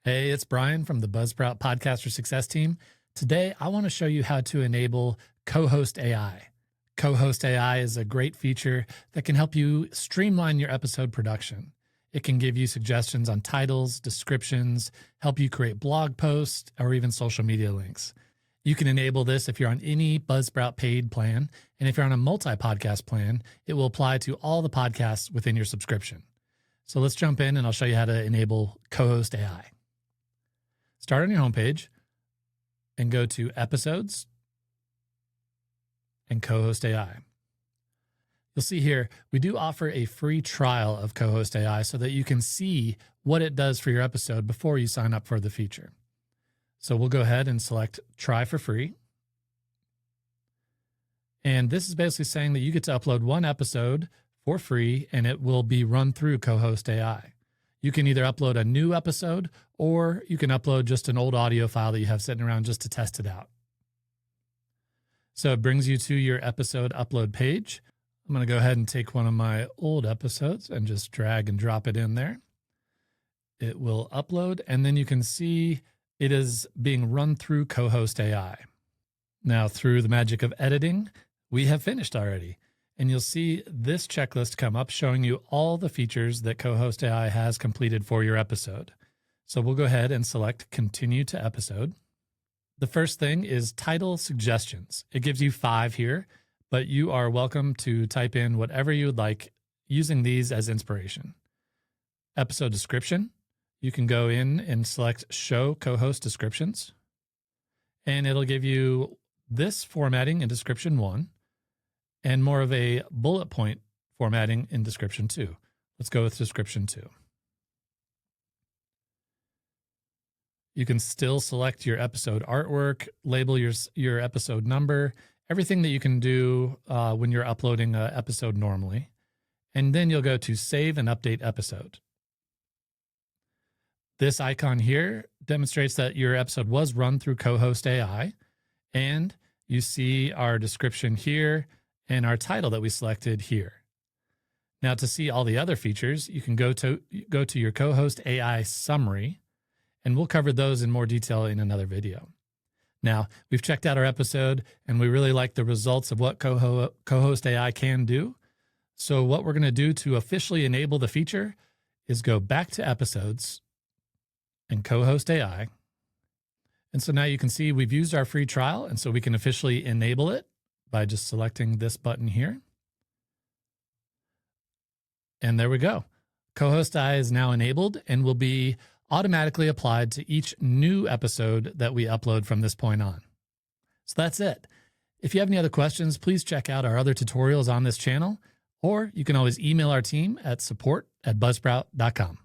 Hey, it's Brian from the Buzzsprout Podcaster Success Team. Today, I want to show you how to enable Cohost AI. Cohost AI is a great feature that can help you streamline your episode production. It can give you suggestions on titles, descriptions, help you create blog posts, or even social media links. You can enable this if you're on any Buzzsprout paid plan, and if you're on a multi-podcast plan, it will apply to all the podcasts within your subscription. So let's jump in and I'll show you how to enable Cohost AI. Start on your homepage and go to Episodes and Cohost AI. You'll see here, we do offer a free trial of Cohost AI so that you can see what it does for your episode before you sign up for the feature. So we'll go ahead and select Try for Free. And this is basically saying that you get to upload one episode for free and it will be run through Cohost AI. You can either upload a new episode or you can upload just an old audio file that you have sitting around just to test it out. So it brings you to your episode upload page. I'm going to go ahead and take one of my old episodes and just drag and drop it in there. It will upload, and then you can see it is being run through Cohost AI. Now, through the magic of editing, we have finished already. And you'll see this checklist come up showing you all the features that Cohost AI has completed for your episode. So we'll go ahead and select Continue to Episode. The first thing is title suggestions. It gives you 5 here, but you are welcome to type in whatever you would like using these as inspiration. Episode description. You can go in and select Show Cohost Descriptions, and it'll give you this formatting in description 1. And more of a bullet point formatting in description 2. Let's go with description 2. You can still select your episode artwork, label your episode number, everything that you can do when you're uploading an episode normally. And then you'll go to Save and Update Episode. This icon here demonstrates that your episode was run through Cohost AI. And you see our description here and our title that we selected here. Now, to see all the other features, you can go to your Cohost AI summary, and we'll cover those in more detail in another video. Now, we've checked out our episode, and we really like the results of what Cohost AI can do. So what we're going to do to officially enable the feature is go back to Episodes and Cohost AI. And so now you can see we've used our free trial, and so we can officially enable it by just selecting this button here. And there we go. Cohost AI is now enabled and will be automatically applied to each new episode that we upload from this point on. So that's it. If you have any other questions, please check out our other tutorials on this channel, or you can always email our team at support@buzzsprout.com.